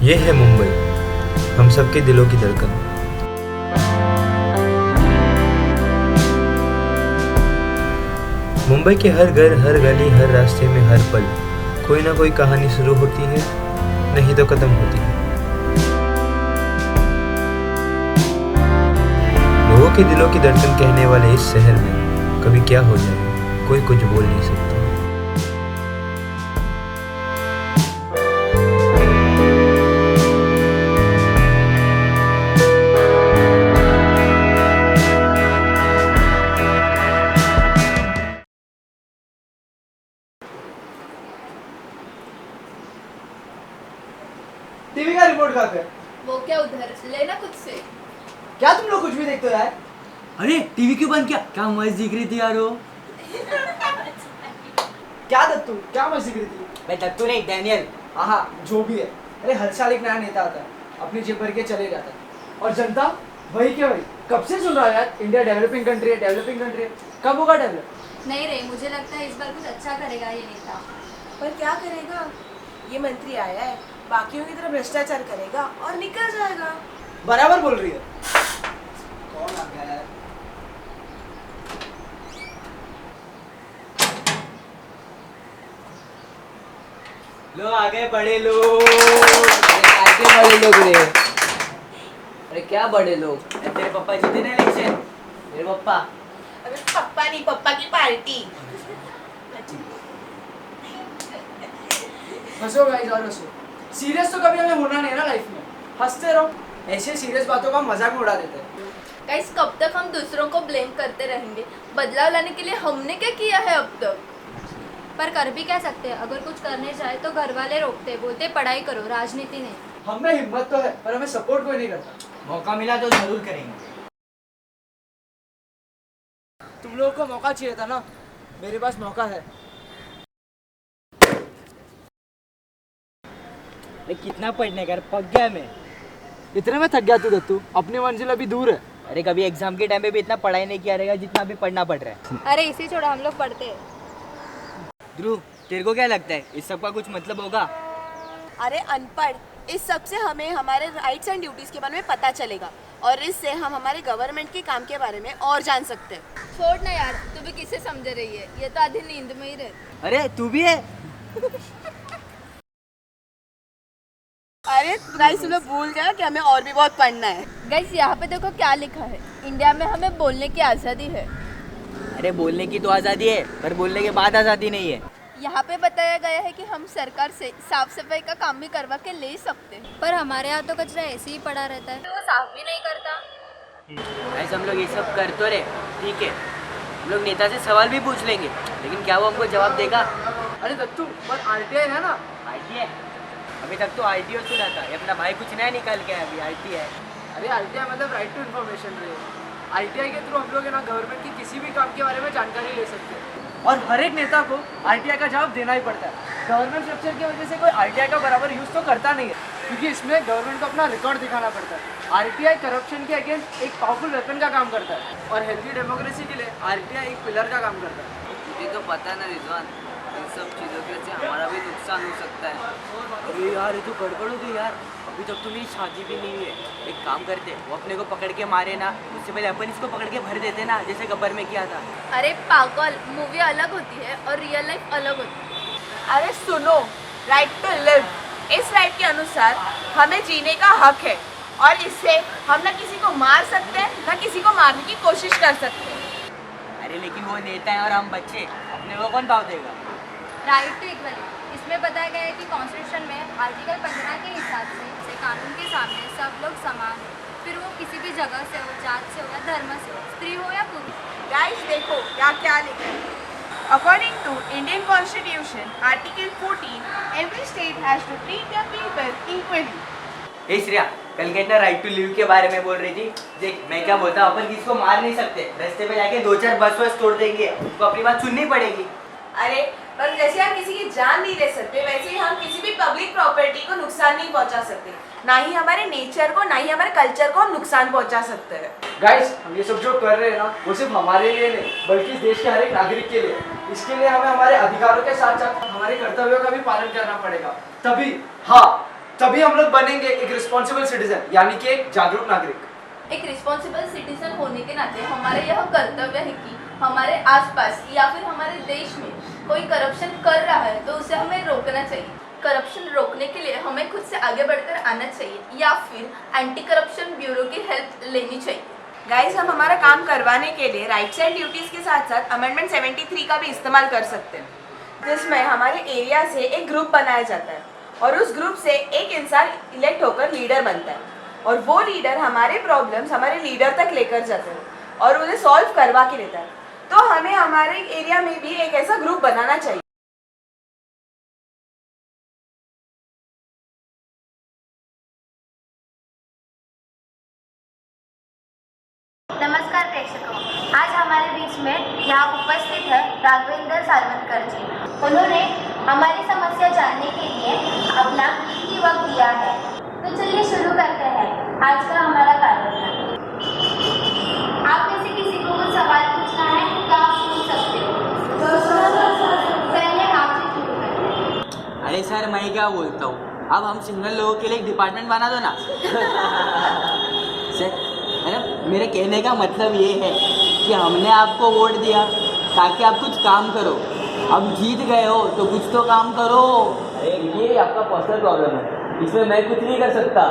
ये है मुंबई, हम सबके दिलों की धड़कन। मुंबई के हर घर, हर गली, हर रास्ते में हर पल कोई ना कोई कहानी शुरू होती है, नहीं तो खत्म होती है। लोगों के दिलों की धड़कन कहने वाले इस शहर में कभी क्या हो जाए कोई कुछ बोल नहीं सकता। टीवी का रिमोट कहाँ पे है? वो क्या उधर लेना खुद से। क्या तुम लोग कुछ भी देखते हो यार? अरे टीवी क्यों बंद किया? क्या मस्त दिख रही थी यार वो। क्या दत्तू, क्या मस्ती करी थी? मैं दत्तू नहीं, डैनियल। हाँ जो भी है। अरे हर साल एक नया नेता आता है, अपनी जेब भर के चले जाता है, और जनता वही क्या वही। कब से सुन रहा है यार, इंडिया डेवलपिंग कंट्री है, डेवलपिंग कंट्री है। कब होगा डेवलप? नहीं रे, मुझे लगता है इस बार कुछ अच्छा करेगा ये नेता। पर क्या करेगा? ये मंत्री आया है, बाकियों की तरह भ्रष्टाचार करेगा और निकल जाएगा। बराबर बोल रही है। कौन आ गया यार? लो आ गए बड़े लोग। कैसे बड़े लोग रे? अरे क्या बड़े लोग? तेरे पापा जीते ना इलेक्शन। मेरे पापा। अबे पप्पा नहीं, पप्पा की पार्टी। हंसो गाइस और हंसो। सीरियस तो कभी हमें होना नहीं है ना लाइफ में। हंसते रहो, ऐसे सीरियस बातों का मजाक में उड़ा देते हैं। गाइस, कब तक हम दूसरों को ब्लेम करते रहेंगे? बदलाव लाने के लिए हमने क्या किया है अब तक? पर कर भी क्या सकते हैं? अगर कुछ करने जाए तो घर वाले रोकते, बोलते पढ़ाई करो, राजनीति नहीं। हम में हिम्मत तो है, पर हमें सपोर्ट कोई नहीं करता। मौका मिला तो जरूर करेंगे। तुम लोगों को मौका चाहिए था ना, मेरे पास मौका है। अरे कितना पढ़ने का, पक गया मैं। इतने में थक गया तू दत्तू, अपनी मंजिल अभी दूर है। अरे कभी एग्जाम के टाइम पे भी इतना पढ़ाई नहीं किया रहेगा जितना अभी पढ़ना पड़ रहा है। अरे इसी छोड़ो, हम लोग पढ़ते हैं। ध्रुव, तेरे को क्या लगता है इस सब का कुछ मतलब होगा? अरे अनपढ़, इस सब से हमें हमारे राइट्स एंड ड्यूटीज के बारे में पता चलेगा और इससे हम हमारे गवर्नमेंट के काम के बारे में और जान सकते हैं। छोड़ ना यार, तू भी किसे समझ रही है? ये तो आधी नींद में ही रहती। अरे तू भी है? अरे गाइस, तुम लोग भूल गए कि हमें और भी बहुत पढ़ना है। गाइस, यहाँ पे देखो क्या लिखा है। इंडिया में हमें बोलने की आज़ादी है। अरे बोलने की तो आज़ादी है, पर बोलने के बाद आज़ादी नहीं है। यहाँ पे बताया गया है कि हम सरकार से साफ सफाई का काम भी करवा के ले सकते हैं, पर हमारे यहाँ तो कचरा ऐसे ही पड़ा रहता है, तो वो साफ भी नहीं करता। ऐसे हम लोग ये सब कर तो रहे, ठीक है, हम लोग नेता से सवाल भी पूछ लेंगे, लेकिन क्या वो हमको जवाब देगा? अरे दत्तू, पर आरटीआई है ना? आईटीआई? अभी तक तो आईटीओ सुना था, ये अपना भाई कुछ नया निकाल के आया अभी आईटीआई। अरे आरटीआई मतलब राइट टू इन्फॉर्मेशन है। आरटीआई के थ्रू हम लोग है ना गवर्नमेंट की किसी भी काम के बारे में जानकारी ले सकते हैं, और हर एक नेता को आरटीआई का जवाब देना ही पड़ता है। गवर्नमेंट स्ट्रक्चर की वजह से कोई आरटीआई का बराबर यूज़ तो करता नहीं है, क्योंकि इसमें गवर्नमेंट को अपना रिकॉर्ड दिखाना पड़ता है। आरटीआई करप्शन के अगेंस्ट एक पावरफुल वेपन का काम करता है, और हेल्दी डेमोक्रेसी के लिए आरटीआई एक पिलर का काम करता है। तुझे तो पता है ना रिजवान, इन सब चीज़ों की वजह से हमारा भी नुकसान हो सकता है। अरे यार ये तो गड़बड़ हो गई यार, अभी तक तो मेरी शादी भी नहीं हुई है। एक काम करते, वो अपने को पकड़ के मारे ना, उससे पहले अपन इसको पकड़ के भर देते ना, जैसे गब्बर में किया था। अरे पागल, मूवी अलग होती है और रियल लाइफ अलग होती है। अरे सुनो, राइट टू लिव, इस राइट के अनुसार हमें जीने का हक है, और इससे हम ना किसी को मार सकते हैं ना किसी को मारने की कोशिश कर सकते हैं। अरे लेकिन वो नेता है और हम बच्चे, अपने को कौन भाव देगा? राइट टू इक्वलिटी, इसमें बताया गया है कि कॉन्स्टिट्यूशन में आर्टिकल 15 के हिसाब से कानून के सामने सब लोग समान हैं, फिर वो किसी भी जगह से हो, जात से हो या धर्म से हो, स्त्री हो या पुरुष। गाइस देखो क्या क्या लिखा है। According to Indian Constitution, Article 14, every state has to treat their people equally. हे श्रेया, कल कहना राइट टू लिव के बारे में बोल रही थी। देख मैं क्या बोलता हूँ, अपन किसी को मार नहीं सकते, रास्ते पे जाके 2-4 बस वस तोड़ देंगे, उनको अपनी बात सुननी पड़ेगी। अरे पर जैसे हम किसी की जान नहीं ले सकते, वैसे ही हम किसी भी पब्लिक प्रॉपर्टी को नुकसान नहीं पहुंचा सकते, ना ही हमारे नेचर को, ना ही हमारे कल्चर को हम नुकसान पहुंचा सकते हैं। गाइस, हम ये सब जो कर रहे हैं ना, वो सिर्फ हमारे लिए नहीं बल्कि देश के हर एक नागरिक के लिए। इसके लिए हमें हमारे अधिकारों के साथ साथ हमारे कर्तव्यों का भी पालन करना पड़ेगा, तभी हाँ तभी हम लोग बनेंगे एक रिस्पॉन्सिबल सिटीजन, यानी कि एक जागरूक नागरिक। एक रिस्पॉन्सिबल सिटीजन होने के नाते हमारा यह कर्तव्य है कि हमारे आसपास या फिर हमारे देश में कोई करप्शन कर रहा है तो उसे हमें रोकना चाहिए। करप्शन रोकने के लिए हमें खुद से आगे बढ़कर आना चाहिए या फिर एंटी करप्शन ब्यूरो की हेल्प लेनी चाहिए। गाइस, हम हमारा काम करवाने के लिए राइट्स एंड ड्यूटीज़ के साथ साथ अमेंडमेंट 73 का भी इस्तेमाल कर सकते हैं, जिसमें हमारे एरिया से एक ग्रुप बनाया जाता है और उस ग्रुप से एक इंसान इलेक्ट होकर लीडर बनता है और वो लीडर हमारे प्रॉब्लम्स हमारे लीडर तक लेकर जाते हैं और उन्हें सॉल्व करवा के लेता है। तो हमें हमारे एरिया में भी एक ऐसा ग्रुप बनाना चाहिए। नमस्कार प्रेक्षकों, आज हमारे बीच में यहाँ उपस्थित है राघवेंद्र सालवनकर जी। उन्होंने हमारी समस्या जानने के लिए अपना कीमती वक्त दिया है। तो चलिए शुरू करते हैं आज का हमारा कार्यक्रम। आप में से किसी को कुछ सवाल पूछना है तो आप पूछ सकते हो। पहले आपसे शुरू करते हैं। अरे सर, मैं क्या बोलता हूँ, अब हम सिंगल लोगों के लिए एक डिपार्टमेंट बना दो ना। सर, मेरे कहने का मतलब ये है कि हमने आपको वोट दिया ताकि आप कुछ काम करो। अब जीत गए हो तो कुछ तो काम करो। अरे ये आपका पर्सनल प्रॉब्लम है, इसमें मैं कुछ नहीं कर सकता।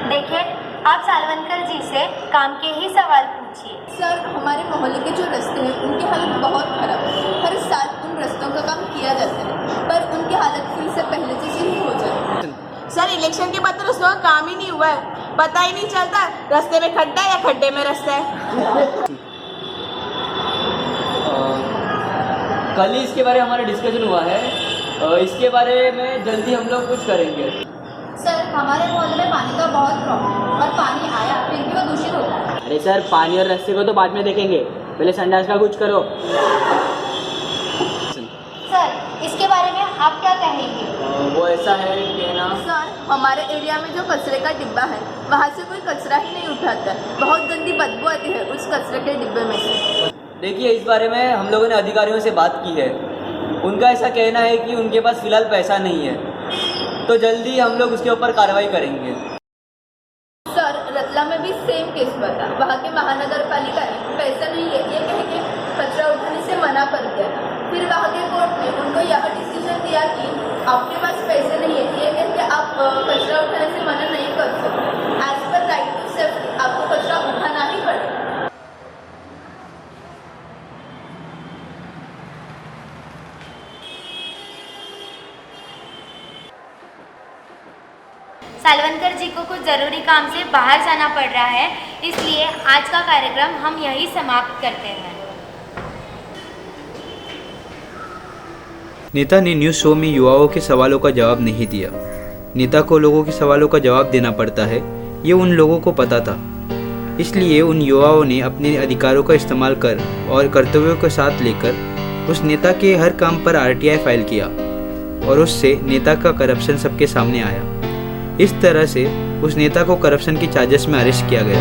देखिए, आप सालवनकर जी से काम के ही सवाल पूछिए। सर, हमारे मोहल्ले के जो रास्ते हैं उनकी हालत बहुत खराब है। हर साल उन रास्तों का काम किया जाता है पर उनकी हालत फिर से पहले जैसी ही हो जाती है। सर, इलेक्शन के बाद तो रस्तों का काम ही नहीं हुआ है, पता ही नहीं चलता रास्ते में खड्डा या खड्डे में रास्ता है। कल ही इसके बारे में हमारा डिस्कशन हुआ है, इसके बारे में जल्दी हम लोग कुछ करेंगे। सर, हमारे मोहल्ले में पानी का बहुत प्रॉब्लम है और पानी आया फिर भी वो दूषित होता है। अरे सर, पानी और रास्ते को तो बाद में देखेंगे, पहले संडास का कुछ करो। सर, इसके बारे में आप क्या कहेंगे? वो ऐसा है कि ना सर, हमारे एरिया में जो कचरे का डिब्बा है वहाँ से कोई कचरा ही नहीं उठाता है। बहुत गंदी बदबू आती है उस कचरे के डिब्बे में से। देखिए, इस बारे में हम लोगों ने अधिकारियों से बात की है। उनका ऐसा कहना है कि उनके पास फ़िलहाल पैसा नहीं है, तो जल्दी हम लोग उसके ऊपर कार्रवाई करेंगे। सर, रतला में भी सेम केस हुआ था। वहाँ के महानगर पालिका ने पैसा नहीं है ये कह के कचरा उठाने से मना कर दिया था। फिर वहाँ के कोर्ट ने उनको यह डिसीजन दिया कि आपके पास पैसे नहीं है ये कह के आप कचरा उठाने से मना नहीं कर सकते। As per right to safety आपको कचरा उठाना ही पड़ेगा। सालवनकर जी को कुछ ज़रूरी काम से बाहर जाना पड़ रहा है, इसलिए आज का कार्यक्रम हम यहीं समाप्त करते हैं। नेता ने न्यूज़ शो में युवाओं के सवालों का जवाब नहीं दिया। नेता को लोगों के सवालों का जवाब देना पड़ता है, ये उन लोगों को पता था। इसलिए उन युवाओं ने अपने अधिकारों का इस्तेमाल कर और कर्तव्यों के साथ लेकर उस नेता के हर काम पर RTI फाइल किया और उससे नेता का करप्शन सबके सामने आया। इस तरह से उस नेता को करप्शन की चार्जेस में अरेस्ट किया गया।